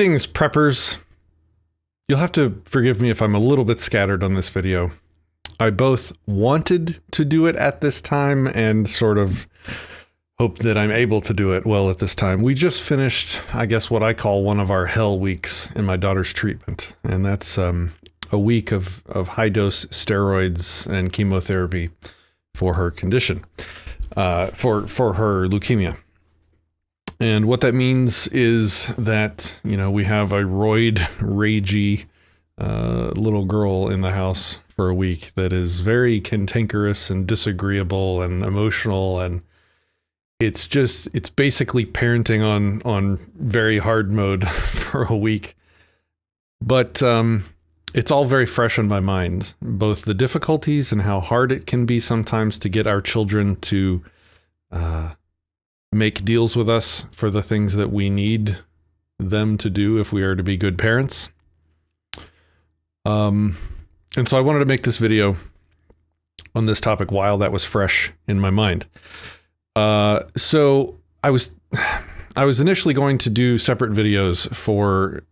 Greetings, preppers. You'll have to forgive me if I'm a little bit scattered on this video. I both wanted to do it at this time and sort of hope that I'm able to do it well at this time. We just finished, I guess, what I call one of our hell weeks in my daughter's treatment. And that's a week of high-dose steroids and chemotherapy for her condition, for her leukemia. And what that means is that, you know, we have a ragey little girl in the house for a week that is very cantankerous and disagreeable and emotional. And it's basically parenting on very hard mode for a week. But it's all very fresh on my mind, both the difficulties and how hard it can be sometimes to get our children to make deals with us for the things that we need them to do if we are to be good parents. And so I wanted to make this video on this topic while that was fresh in my mind. So I was initially going to do separate videos for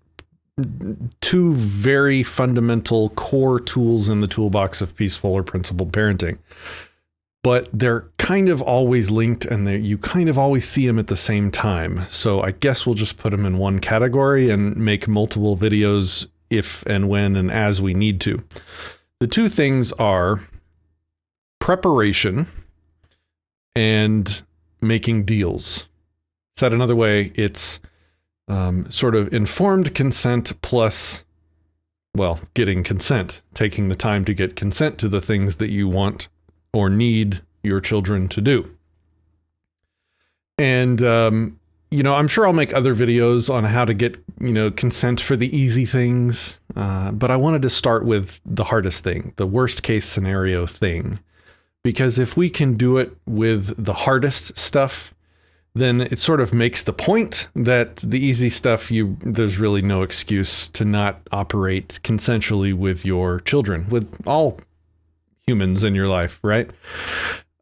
two very fundamental core tools in the toolbox of peaceful or principled parenting. But they're kind of always linked and you kind of always see them at the same time. So I guess we'll just put them in one category and make multiple videos if and when and as we need to. The two things are preparation and making deals. Said another way, it's sort of informed consent plus, well, getting consent, taking the time to get consent to the things that you want or need your children to do. And, you know, I'm sure I'll make other videos on how to get, you know, consent for the easy things. But I wanted to start with the hardest thing, the worst case scenario thing, because if we can do it with the hardest stuff, then it sort of makes the point that the easy stuff, there's really no excuse to not operate consensually with your children, with all humans in your life, right?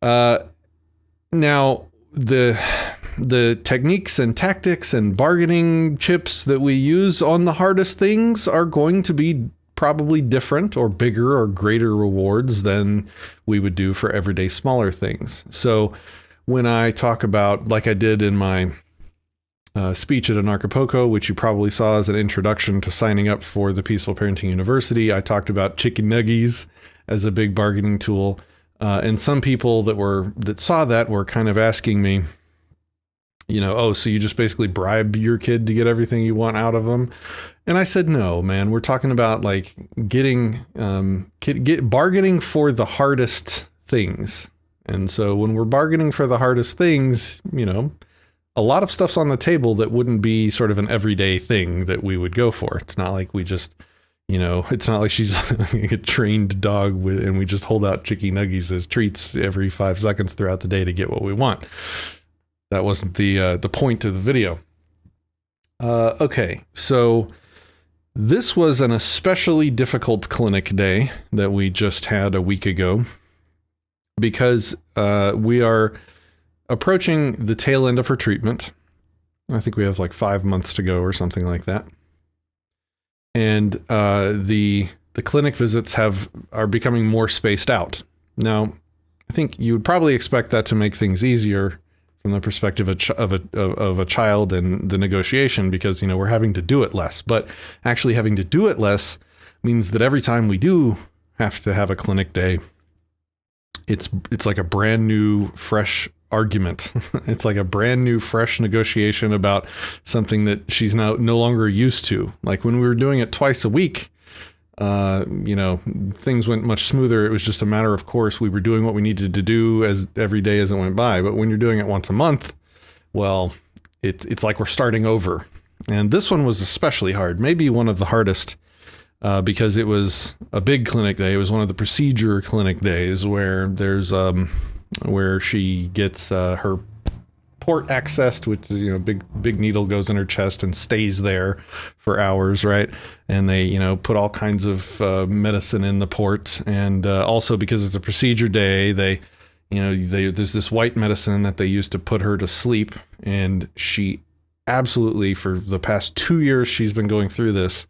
Now, the techniques and tactics and bargaining chips that we use on the hardest things are going to be probably different or bigger or greater rewards than we would do for everyday smaller things. So when I talk about, like I did in my speech at Anarchapulco, which you probably saw as an introduction to signing up for the Peaceful Parenting University, I talked about chicken nuggies as a big bargaining tool. And some people that saw that were kind of asking me, you know, oh, so you just basically bribe your kid to get everything you want out of them? And I said, no, man, we're talking about like getting, bargaining for the hardest things. And so when we're bargaining for the hardest things, you know, a lot of stuff's on the table that wouldn't be sort of an everyday thing that we would go for. It's not like we just, you know, it's not like she's a trained dog and we just hold out chicken nuggies as treats every 5 seconds throughout the day to get what we want. That wasn't the point of the video. Okay, so this was an especially difficult clinic day that we just had a week ago because we are approaching the tail end of her treatment. I think we have like 5 months to go or something like that. And the clinic visits are becoming more spaced out. Now, I think you would probably expect that to make things easier from the perspective of a child and the negotiation, because, you know, we're having to do it less. But actually having to do it less means that every time we do have to have a clinic day, it's like a brand new, fresh argument. It's like a brand new, fresh negotiation about something that she's now no longer used to. Like when we were doing it twice a week, you know, things went much smoother. It was just a matter of course. We were doing what we needed to do as every day as it went by. But when you're doing it once a month, well, it's like we're starting over. And this one was especially hard, maybe one of the hardest, because it was a big clinic day. It was one of the procedure clinic days where there's where she gets her port accessed, which is, you know, big needle goes in her chest and stays there for hours, right? And they, you know, put all kinds of medicine in the port. And also because it's a procedure day, there's this white medicine that they use to put her to sleep, and she absolutely, for the past 2 years she's been going through this,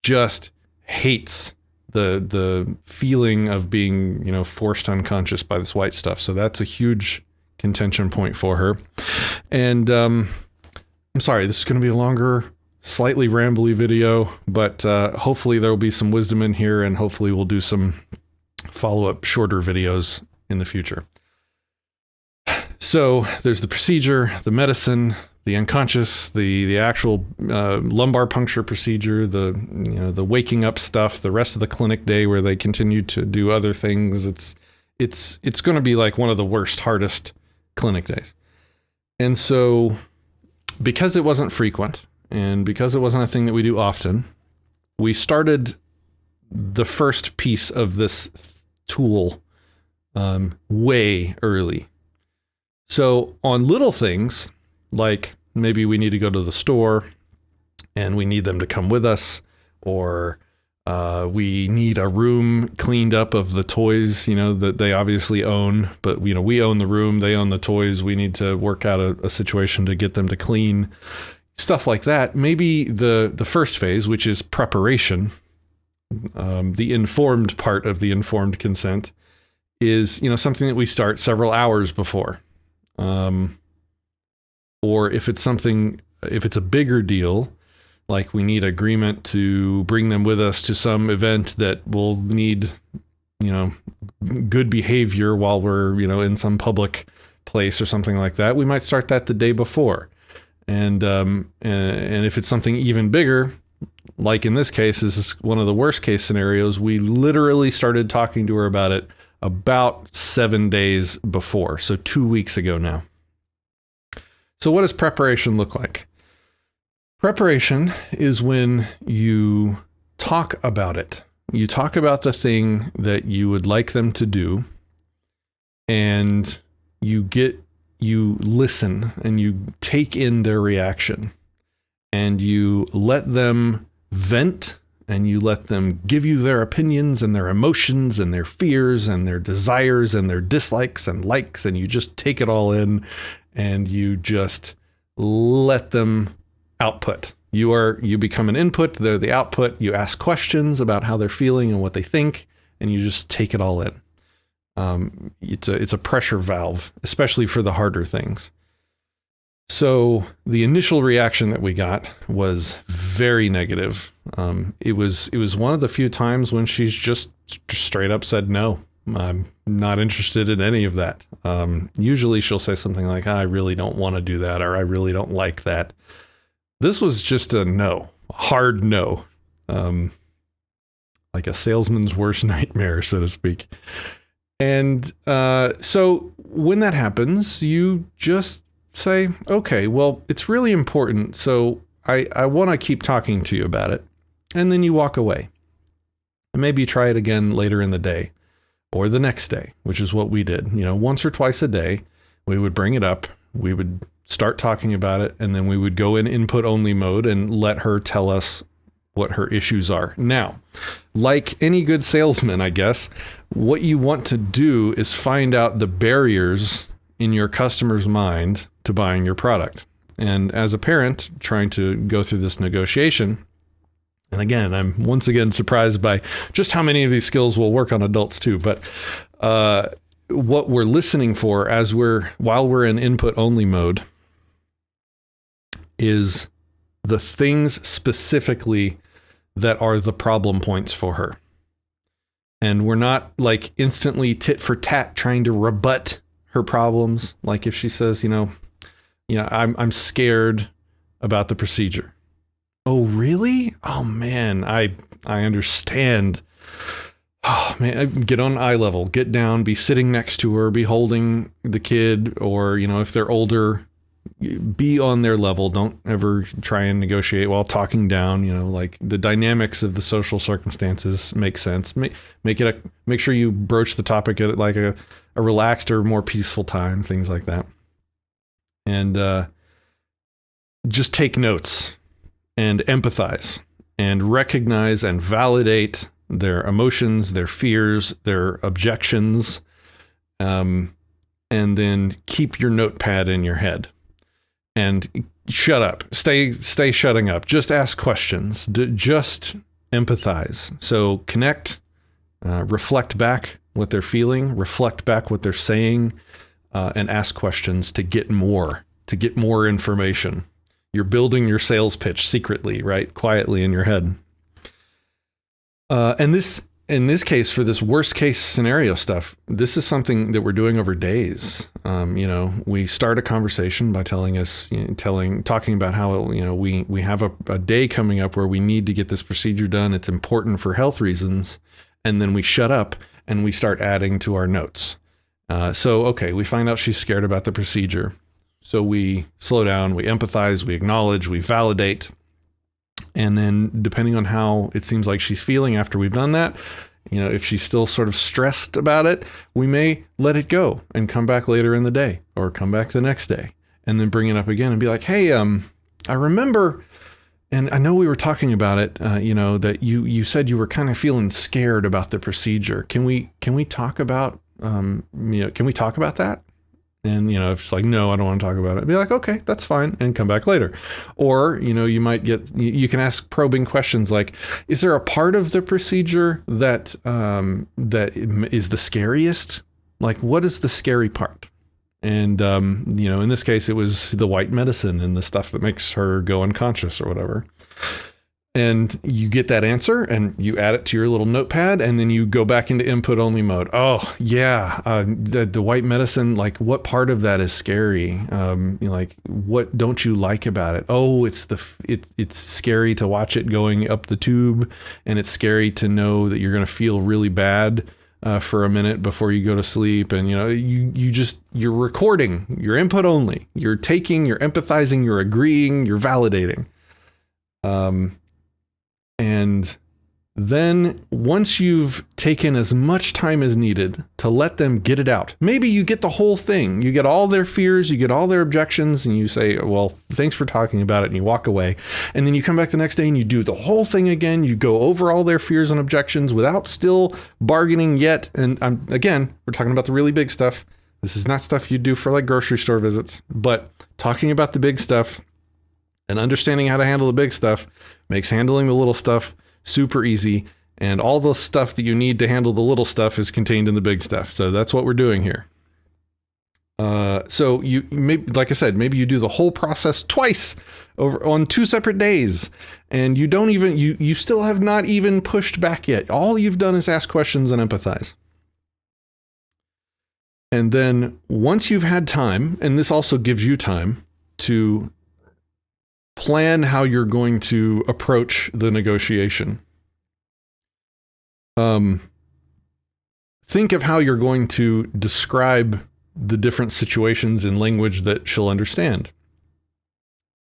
just hates the feeling of being, you know, forced unconscious by this white stuff. So that's a huge contention point for her. And I'm sorry, this is going to be a longer, slightly rambly video, but hopefully there will be some wisdom in here, and hopefully we'll do some follow-up shorter videos in the future. So there's the procedure, the medicine, the unconscious, the actual lumbar puncture procedure, the waking up stuff, the rest of the clinic day where they continue to do other things. It's going to be like one of the worst, hardest clinic days. And so because it wasn't frequent and because it wasn't a thing that we do often, we started the first piece of this tool way early. So on little things, like maybe we need to go to the store and we need them to come with us, or we need a room cleaned up of the toys, you know, that they obviously own, but, you know, we own the room, they own the toys. We need to work out a situation to get them to clean, stuff like that. Maybe the first phase, which is preparation, the informed part of the informed consent, is, you know, something that we start several hours before. Or if it's a bigger deal, like we need agreement to bring them with us to some event that will need, you know, good behavior while we're, you know, in some public place or something like that, we might start that the day before. And if it's something even bigger, like in this case, this is one of the worst case scenarios, we literally started talking to her about it about 7 days before. So 2 weeks ago now. So what does preparation look like? Preparation is when you talk about it. You talk about the thing that you would like them to do, and you listen and you take in their reaction, and you let them vent, and you let them give you their opinions and their emotions and their fears and their desires and their dislikes and likes, and you just take it all in and you just let them output. You become an input, they're the output. You ask questions about how they're feeling and what they think, and you just take it all in. It's a pressure valve, especially for the harder things. So the initial reaction that we got was very negative. It was one of the few times when she's just straight up said, no, I'm not interested in any of that. Usually she'll say something like, I really don't want to do that, or I really don't like that. This was just a no, a hard no. Like a salesman's worst nightmare, so to speak. And so when that happens, you just say, okay, well, it's really important, so I want to keep talking to you about it. And then you walk away. And maybe try it again later in the day or the next day, which is what we did. You know, once or twice a day, we would bring it up. We would start talking about it, and then we would go in input only mode and let her tell us what her issues are. Now, like any good salesman, I guess, what you want to do is find out the barriers in your customer's mind to buying your product. And as a parent trying to go through this negotiation, and again, I'm once again surprised by just how many of these skills will work on adults too, but what we're listening for while we're in input only mode is the things specifically that are the problem points for her. And we're not like instantly tit for tat trying to rebut her problems. Like if she says, I'm scared about the procedure. Oh, really? Oh man, I understand. Oh man, get on eye level, get down, be sitting next to her, be holding the kid, or, if they're older, be on their level. Don't ever try and negotiate while talking down. Like the dynamics of the social circumstances make sense. Make sure you broach the topic at like a relaxed or more peaceful time, things like that. And just take notes and empathize and recognize and validate their emotions, their fears, their objections, and then keep your notepad in your head. And shut up. Stay shutting up. Just ask questions. Just empathize. So connect, reflect back what they're feeling, reflect back what they're saying, and ask questions to get more information. You're building your sales pitch secretly, right? Quietly in your head. And this, in this case, for this worst case scenario stuff, this is something that we're doing over days. We start a conversation by talking about how, we have a day coming up where we need to get this procedure done. It's important for health reasons. And then we shut up and we start adding to our notes. Okay, we find out she's scared about the procedure. So we slow down, we empathize, we acknowledge, we validate. And then depending on how it seems like she's feeling after we've done that, if she's still sort of stressed about it, we may let it go and come back later in the day or come back the next day and then bring it up again and be like, hey, I remember, and I know we were talking about it, that you said you were kind of feeling scared about the procedure. Can we talk about, can we talk about that? And, if it's like, no, I don't want to talk about it, be like, okay, that's fine. And come back later. Or, you can ask probing questions like, is there a part of the procedure that is the scariest? Like, what is the scary part? And, in this case, it was the white medicine and the stuff that makes her go unconscious or whatever. And you get that answer and you add it to your little notepad and then you go back into input only mode. Oh yeah. The white medicine, like what part of that is scary? What don't you like about it? Oh, it's scary to watch it going up the tube, and it's scary to know that you're going to feel really bad for a minute before you go to sleep. And, you're recording your input only. You're taking, you're empathizing, you're agreeing, you're validating. And then once you've taken as much time as needed to let them get it out, maybe you get the whole thing, you get all their fears, you get all their objections, and you say, well, thanks for talking about it. And you walk away. And then you come back the next day and you do the whole thing again. You go over all their fears and objections without still bargaining yet. And again, we're talking about the really big stuff. This is not stuff you do for like grocery store visits, but talking about the big stuff and understanding how to handle the big stuff makes handling the little stuff super easy. And all the stuff that you need to handle the little stuff is contained in the big stuff. So that's what we're doing here. So like I said, maybe you do the whole process twice on 2 separate days, and you still have not even pushed back yet. All you've done is ask questions and empathize. And then once you've had time, and this also gives you time to plan how you're going to approach the negotiation. Think of how you're going to describe the different situations in language that she'll understand.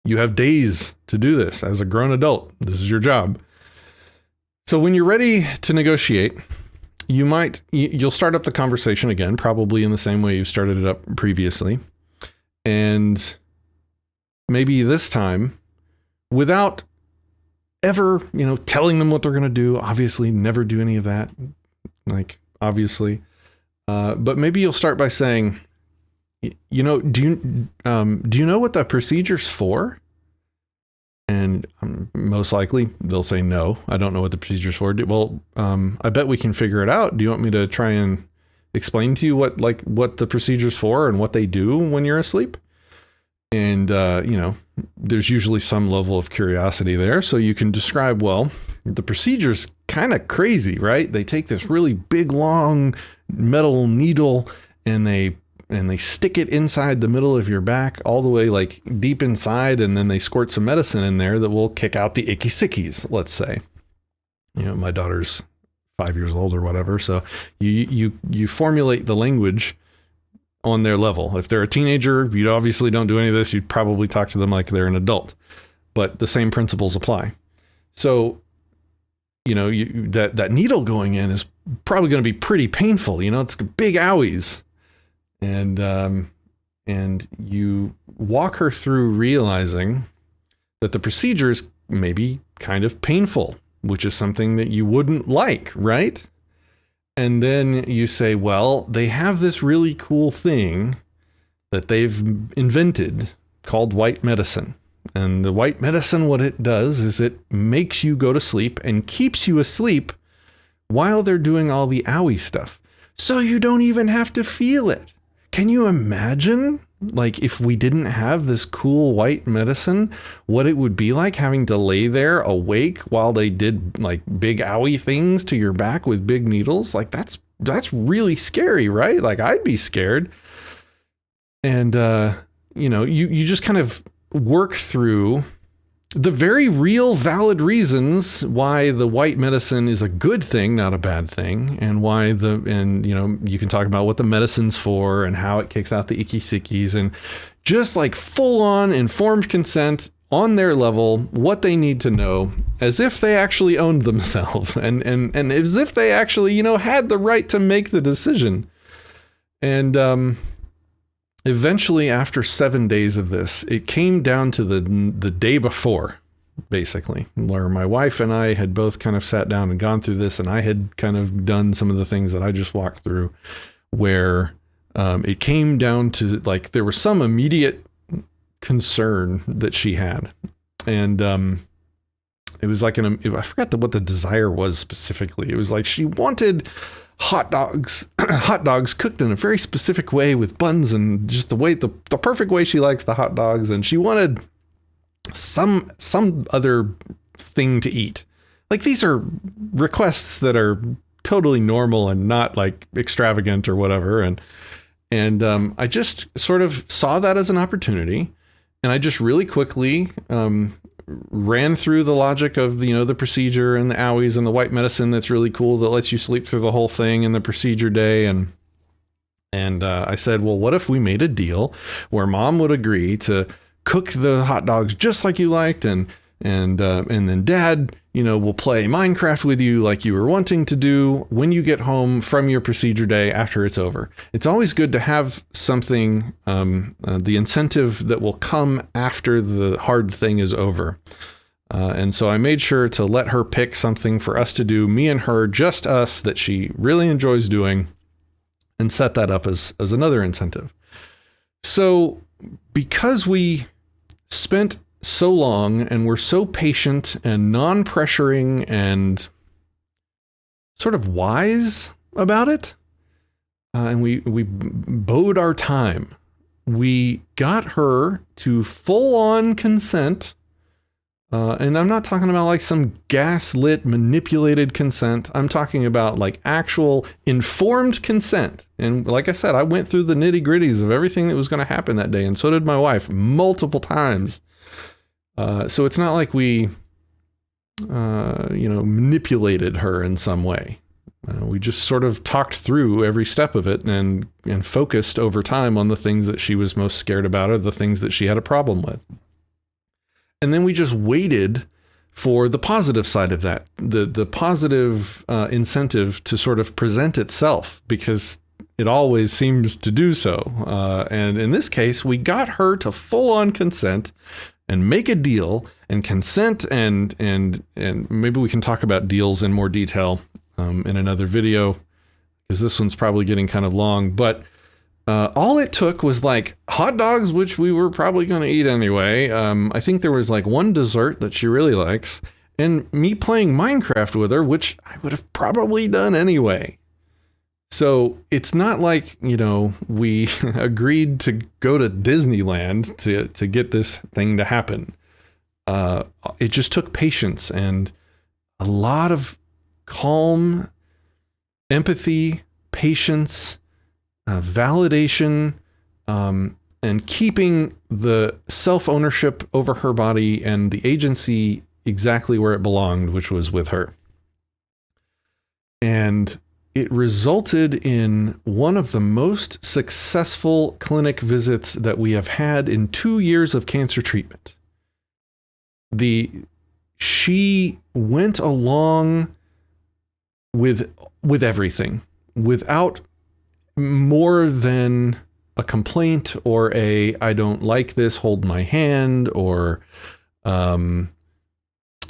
You have days to do this as a grown adult. This is your job. So when you're ready to negotiate, you'll start up the conversation again, probably in the same way you started it up previously. And maybe this time, without ever, telling them what they're going to do. Obviously, never do any of that. Obviously. But maybe you'll start by saying, do you know what the procedure's for? And most likely they'll say, no, I don't know what the procedure's for. Well, I bet we can figure it out. Do you want me to try and explain to you what the procedure's for and what they do when you're asleep? And, there's usually some level of curiosity there. So you can describe, well, the procedure's kind of crazy, right? They take this really big, long metal needle and they stick it inside the middle of your back all the way like deep inside. And then they squirt some medicine in there that will kick out the icky sickies, let's say. My daughter's 5 years old or whatever. So you formulate the language on their level. If they're a teenager, you obviously don't do any of this. You'd probably talk to them like they're an adult, but the same principles apply. So, that needle going in is probably going to be pretty painful. It's big owies. And you walk her through realizing that the procedure is maybe kind of painful, which is something that you wouldn't like, right? And then you say, well, they have this really cool thing that they've invented called white medicine. And the white medicine, what it does is it makes you go to sleep and keeps you asleep while they're doing all the owie stuff. So you don't even have to feel it. Can you imagine, like, if we didn't have this cool white medicine, what it would be like having to lay there awake while they did like big owie things to your back with big needles? Like, that's really scary, right? Like, I'd be scared. And, you just kind of work through the very real valid reasons why the white medicine is a good thing, not a bad thing, and why you can talk about what the medicine's for and how it kicks out the icky sickies, and just like full on informed consent on their level, what they need to know, as if they actually owned themselves and as if they actually, had the right to make the decision. And, eventually, after 7 days of this, it came down to the day before, basically, where my wife and I had both kind of sat down and gone through this, and I had kind of done some of the things that I just walked through, where it came down to, like, there was some immediate concern that she had. And it was like, I forgot what the desire was specifically. It was like she wanted hot dogs cooked in a very specific way with buns and just the perfect way she likes the hot dogs. And she wanted some other thing to eat. Like, these are requests that are totally normal and not like extravagant or whatever. And I just sort of saw that as an opportunity. And I just really quickly, ran through the logic of the procedure and the owies and the white medicine that's really cool that lets you sleep through the whole thing in the procedure day. And I said, well, what if we made a deal where Mom would agree to cook the hot dogs just like you liked, and then Dad, will play Minecraft with you like you were wanting to do when you get home from your procedure day after it's over. It's always good to have something, the incentive that will come after the hard thing is over. And so I made sure to let her pick something for us to do, me and her, just us, that she really enjoys doing, and set that up as another incentive. So because we spent so long and we're so patient and non-pressuring and sort of wise about it, and we bode our time, we got her to full-on consent. And I'm not talking about like some gaslit, manipulated consent. I'm talking about like actual informed consent. And like I said, I went through the nitty-gritties of everything that was going to happen that day, and so did my wife multiple times. So it's not like we, manipulated her in some way. We just sort of talked through every step of it and focused over time on the things that she was most scared about, or the things that she had a problem with. And then we just waited for the positive side of that, the positive incentive to sort of present itself, because it always seems to do so. And in this case, we got her to full on consent and make a deal and consent. And maybe we can talk about deals in more detail in another video, because this one's probably getting kind of long. But all it took was like hot dogs, which we were probably going to eat anyway. I think there was like one dessert that she really likes, and me playing Minecraft with her, which I would have probably done anyway. So it's not like, we agreed to go to Disneyland to get this thing to happen. It just took patience and a lot of calm, empathy, patience, validation, and keeping the self-ownership over her body and the agency exactly where it belonged, which was with her. And it resulted in one of the most successful clinic visits that we have had in 2 years of cancer treatment. She went along with everything without more than a complaint or I don't like this, hold my hand, or,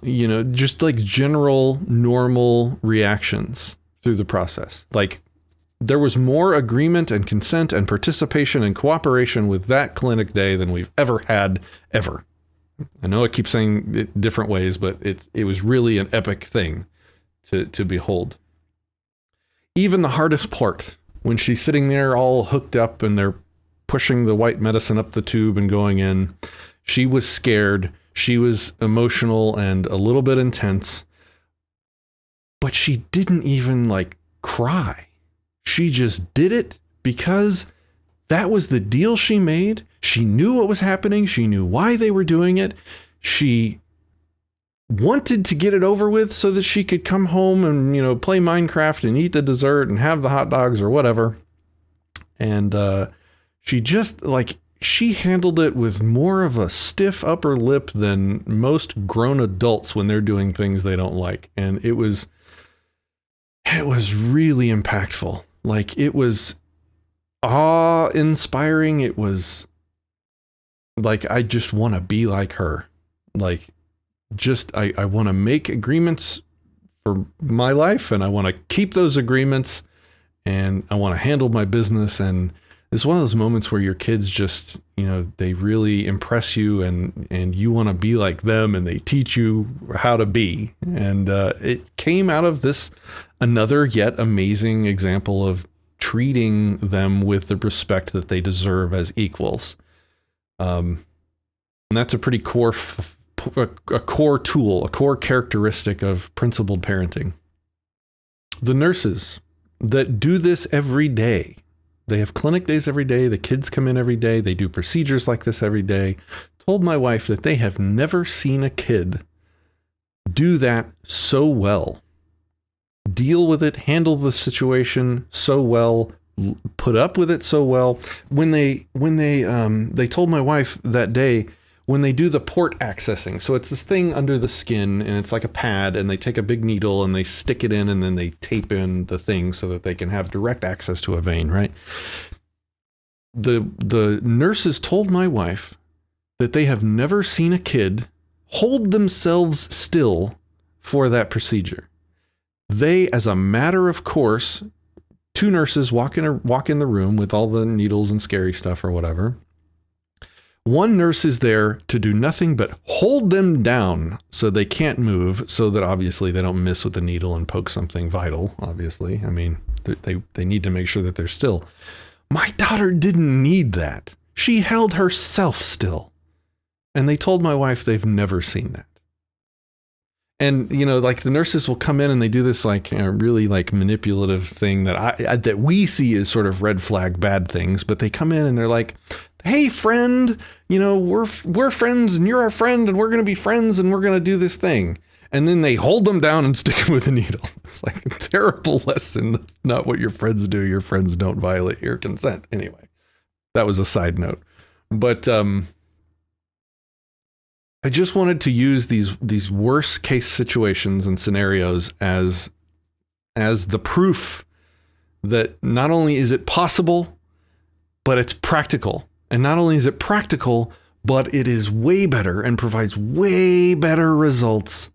just like general normal reactions through the process. Like, there was more agreement and consent and participation and cooperation with that clinic day than we've ever had, ever. I know I keep saying it different ways, but it was really an epic thing to behold. Even the hardest part, when she's sitting there all hooked up and they're pushing the white medicine up the tube and going in, she was scared. She was emotional and a little bit intense, but she didn't even like cry. She just did it because that was the deal she made. She knew what was happening. She knew why they were doing it. She wanted to get it over with so that she could come home and, you know, play Minecraft and eat the dessert and have the hot dogs or whatever. And she just like, she handled it with more of a stiff upper lip than most grown adults when they're doing things they don't like. And it was really impactful. Like, it was awe-inspiring. It was like, I just want to be like her. Like, just, I want to make agreements for my life, and I want to keep those agreements, and I want to handle my business. And it's one of those moments where your kids just, you know, they really impress you, and you want to be like them, and they teach you how to be. And it came out of this another yet amazing example of treating them with the respect that they deserve as equals. And that's a pretty core tool, a core characteristic of principled parenting. The nurses that do this every day, they have clinic days every day. The kids come in every day. They do procedures like this every day. Told my wife that they have never seen a kid do that so well. Deal with it, handle the situation so well, put up with it so well. When they told my wife that day, when they do the port accessing, so it's this thing under the skin and it's like a pad, and they take a big needle and they stick it in and then they tape in the thing so that they can have direct access to a vein, right? The nurses told my wife that they have never seen a kid hold themselves still for that procedure. They, as a matter of course, two nurses walk in the room with all the needles and scary stuff or whatever. One nurse is there to do nothing but hold them down so they can't move, so that obviously they don't miss with the needle and poke something vital, obviously. I mean, they need to make sure that they're still. My daughter didn't need that. She held herself still. And they told my wife they've never seen that. And, you know, like the nurses will come in and they do this like really like manipulative thing that that we see as sort of red flag bad things, but they come in and they're like, hey, friend, you know, we're friends and you're our friend and we're going to be friends and we're going to do this thing. And then they hold them down and stick them with a needle. It's like a terrible lesson. That's not what your friends do. Your friends don't violate your consent. Anyway, that was a side note. But I just wanted to use these worst case situations and scenarios as the proof that not only is it possible, but it's practical. And not only is it practical, but it is way better and provides way better results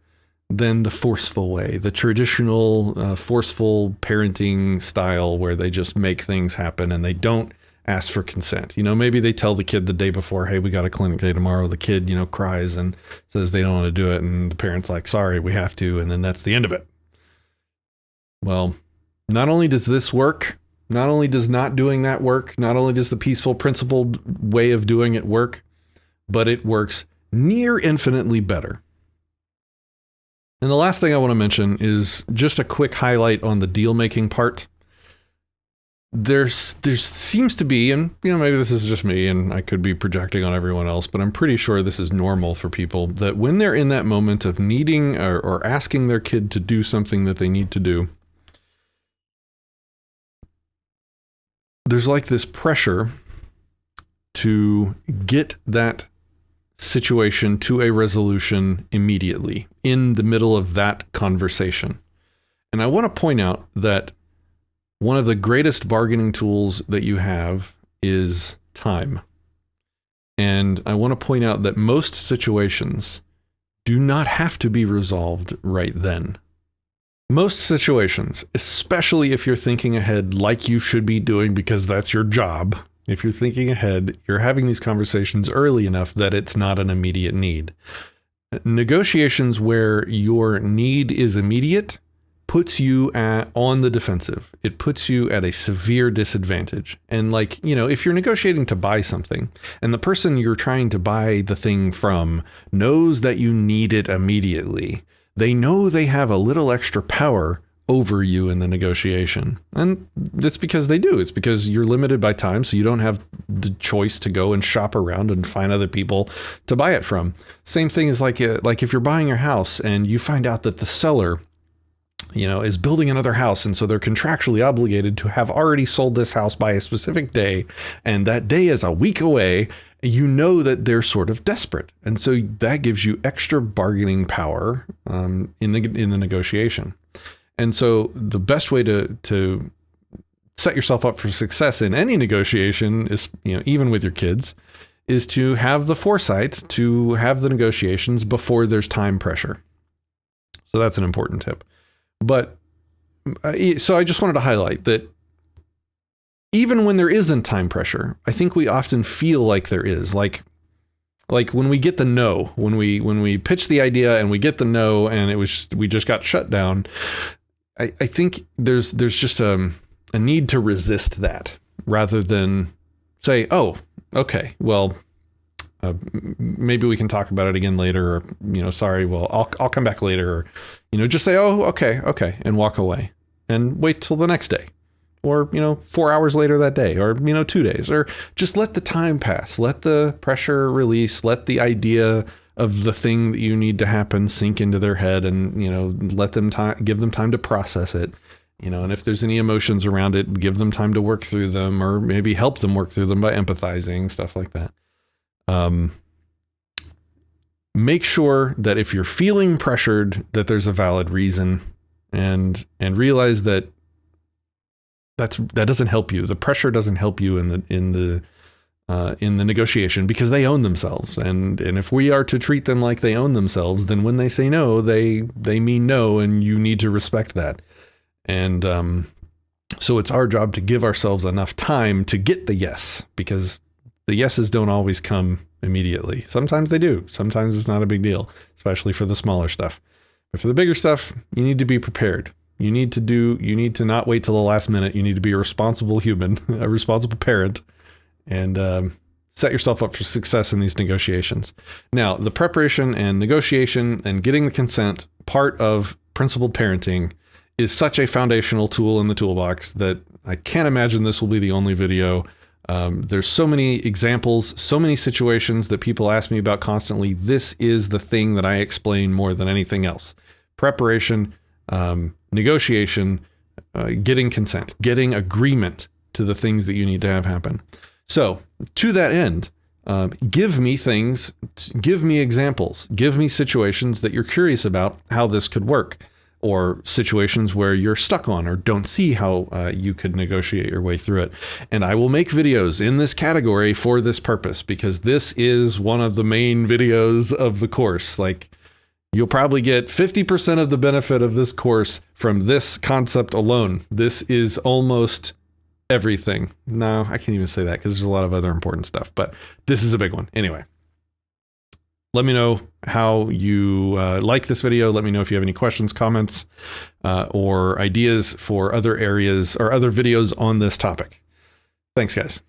than the forceful way, the traditional forceful parenting style where they just make things happen and they don't ask for consent. You know, maybe they tell the kid the day before, hey, we got a clinic day tomorrow. The kid, you know, cries and says they don't want to do it. And the parent's like, sorry, we have to. And then that's the end of it. Well, not only does this work, not only does not doing that work, not only does the peaceful, principled way of doing it work, but it works near infinitely better. And the last thing I want to mention is just a quick highlight on the deal-making part. There seems to be, and you know, maybe this is just me and I could be projecting on everyone else, but I'm pretty sure this is normal for people, that when they're in that moment of needing or asking their kid to do something that they need to do, there's like this pressure to get that situation to a resolution immediately in the middle of that conversation. And I want to point out that one of the greatest bargaining tools that you have is time. And I want to point out that most situations do not have to be resolved right then. Most situations, especially if you're thinking ahead like you should be doing because that's your job, if you're thinking ahead, you're having these conversations early enough that it's not an immediate need. Negotiations where your need is immediate puts you on the defensive. It puts you at a severe disadvantage. And like, if you're negotiating to buy something and the person you're trying to buy the thing from knows that you need it immediately, they know they have a little extra power over you in the negotiation. And that's because they do. It's because you're limited by time, so you don't have the choice to go and shop around and find other people to buy it from. Same thing is like if you're buying your house and you find out that the seller is building another house. And so they're contractually obligated to have already sold this house by a specific day. And that day is a week away. That they're sort of desperate. And so that gives you extra bargaining power in the negotiation. And so the best way to set yourself up for success in any negotiation is, even with your kids, is to have the foresight to have the negotiations before there's time pressure. So that's an important tip. But so I just wanted to highlight that even when there isn't time pressure, I think we often feel like there is. Like when we get the no, when we pitch the idea and we get the no, and we just got shut down. I think there's just a need to resist that rather than say, oh, okay, well, maybe we can talk about it again later, or, sorry, well, I'll come back later, or, just say, oh, okay, and walk away and wait till the next day, or, 4 hours later that day, or, 2 days, or just let the time pass, let the pressure release, let the idea of the thing that you need to happen sink into their head, and, let them give them time to process it. And if there's any emotions around it, give them time to work through them, or maybe help them work through them by empathizing, stuff like that. Make sure that if you're feeling pressured, that there's a valid reason, and realize that doesn't help you. The pressure doesn't help you in the negotiation, because they own themselves. And if we are to treat them like they own themselves, then when they say no, they mean no, and you need to respect that. And, so it's our job to give ourselves enough time to get the yes, because the yeses don't always come immediately. Sometimes they do. Sometimes it's not a big deal, especially for the smaller stuff. But for the bigger stuff, you need to be prepared. You need to not wait till the last minute. You need to be a responsible human, a responsible parent, and set yourself up for success in these negotiations. Now, the preparation and negotiation and getting the consent part of principled parenting is such a foundational tool in the toolbox that I can't imagine this will be the only video. There's so many examples, so many situations that people ask me about constantly. This is the thing that I explain more than anything else. Preparation, negotiation, getting consent, getting agreement to the things that you need to have happen. So to that end, give me things, give me examples, give me situations that you're curious about how this could work, or situations where you're stuck on or don't see how you could negotiate your way through it. And I will make videos in this category for this purpose, because this is one of the main videos of the course. Like, you'll probably get 50% of the benefit of this course from this concept alone. This is almost everything. No, I can't even say that because there's a lot of other important stuff, but this is a big one. Anyway, let me know how you like this video. Let me know if you have any questions, comments, or ideas for other areas or other videos on this topic. Thanks, guys.